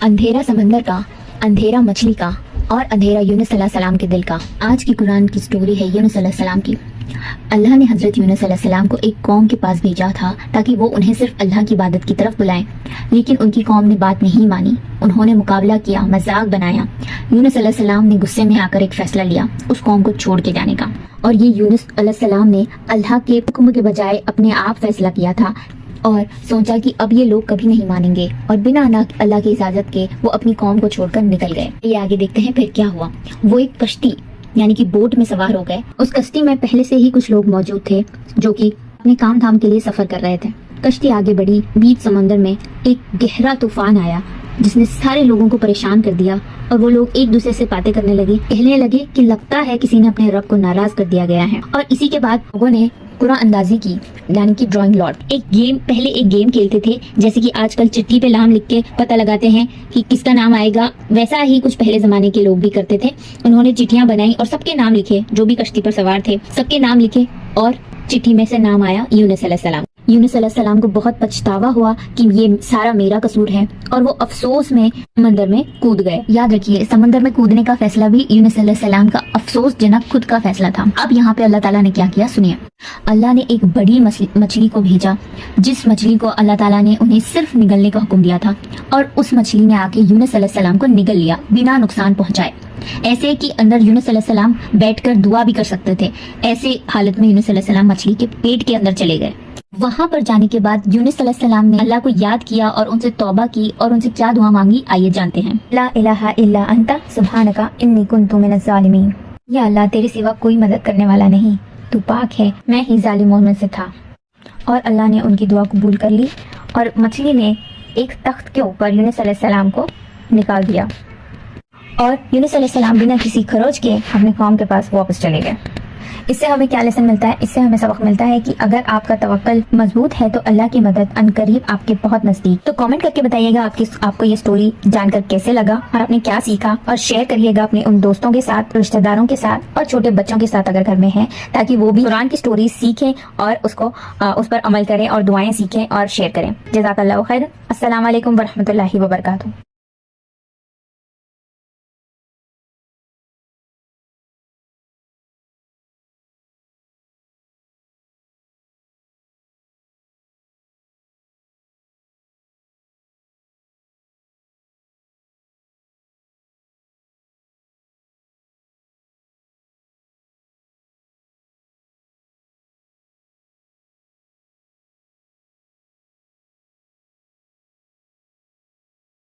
اندھیرا سمندر کا، اندھیرا مچھلی کا اور اندھیرا یونس علیہ السلام کے دل کا۔ آج کی قرآن کی سٹوری ہے یونس علیہ السلام کی۔ اللہ نے حضرت یونس علیہ السلام کو ایک قوم کے پاس بھیجا تھا تاکہ وہ انہیں صرف اللہ کی عبادت کی طرف بلائیں، لیکن ان کی قوم نے بات نہیں مانی۔ انہوں نے مقابلہ کیا، مذاق بنایا۔ یونس علیہ السلام نے غصے میں آ کر ایک فیصلہ لیا، اس قوم کو چھوڑ کے جانے کا۔ اور یہ یونس علیہ السلام نے اللہ کے حکم کے بجائے اپنے آپ فیصلہ کیا تھا اور سوچا کہ اب یہ لوگ کبھی نہیں مانیں گے، اور بنا اللہ کی اجازت کے وہ اپنی قوم کو چھوڑ کر نکل گئے۔ یہ آگے دیکھتے ہیں پھر کیا ہوا۔ وہ ایک کشتی یعنی کہ بوٹ میں سوار ہو گئے۔ اس کشتی میں پہلے سے ہی کچھ لوگ موجود تھے جو کہ اپنے کام دھام کے لیے سفر کر رہے تھے۔ کشتی آگے بڑھی، بیچ سمندر میں ایک گہرا طوفان آیا جس نے سارے لوگوں کو پریشان کر دیا، اور وہ لوگ ایک دوسرے سے باتیں کرنے لگے، کہنے لگے کہ لگتا ہے کسی نے اپنے رب کو ناراض کر دیا گیا ہے۔ اور اسی کے بعد لوگوں نے قرآن اندازی کی، یعنی کہ ڈرائنگ لارڈ۔ پہلے ایک گیم کھیلتے تھے، جیسے کہ آج کل چٹھی پہ نام لکھ کے پتہ لگاتے ہیں کہ کس کا نام آئے گا، ویسا ہی کچھ پہلے زمانے کے لوگ بھی کرتے تھے۔ انہوں نے چٹھیاں بنائی اور سب کے نام لکھے، جو بھی کشتی پر سوار تھے سب کے نام لکھے، اور چٹھی میں سے نام آیا یونس علیہ السلام۔ یونس علیہ السلام کو بہت پچھتاوا ہوا کہ یہ سارا میرا قصور ہے، اور وہ افسوس میں سمندر میں کود گئے۔ یاد رکھیے، سمندر میں کودنے کا فیصلہ بھی یونس علیہ السلام کا افسوس جنک خود کا فیصلہ تھا۔ اب یہاں پہ اللہ تعالیٰ نے کیا کیا سنیے۔ اللہ نے ایک بڑی مچھلی کو بھیجا، جس مچھلی کو اللہ تعالیٰ نے انہیں صرف نگلنے کا حکم دیا تھا، اور اس مچھلی نے آ کے یونس علیہ السلام کو نگل لیا بنا نقصان پہنچائے۔ ایسے کہ اندر یونس علیہ السلام بیٹھ کر دعا بھی کر سکتے تھے۔ ایسے حالت میں یونس علیہ السلام مچھلی کے پیٹ کے اندر چلے گئے۔ وہاں پر جانے کے بعد یونس علیہ السلام نے اللہ کو یاد کیا اور ان سے توبہ کی، اور ان سے کیا دعا مانگی آئیے جانتے ہیں۔ لا الہ الا انت سبحانک انی کنت من الظالمین۔ یا اللہ، تیرے سوا کوئی مدد کرنے والا نہیں، تو پاک ہے، میں ہی ظالموں میں سے تھا۔ اور اللہ نے ان کی دعا قبول کر لی، اور مچھلی نے ایک تخت کے اوپر یونس علیہ السلام کو نکال دیا، اور یونس علیہ السلام بنا کسی خروج کے اپنے قوم کے پاس واپس چلے گئے۔ اس سے ہمیں کیا لیسن ملتا ہے؟ اس سے ہمیں سبق ملتا ہے کہ اگر آپ کا توکل مضبوط ہے تو اللہ کی مدد عنقریب آپ کے بہت نزدیک۔ تو کامنٹ کر کے بتائیے گا آپ کو یہ سٹوری جان کر کیسے لگا، اور آپ نے کیا سیکھا، اور شیئر کریے گا اپنے ان دوستوں کے ساتھ، رشتہ داروں کے ساتھ، اور چھوٹے بچوں کے ساتھ اگر گھر میں ہیں، تاکہ وہ بھی قرآن کی سٹوری سیکھیں اور اس پر عمل کریں اور دعائیں سیکھیں اور شیئر کریں۔ جزاک اللہ خیر۔ السلام علیکم ورحمۃ اللہ وبرکاتہ۔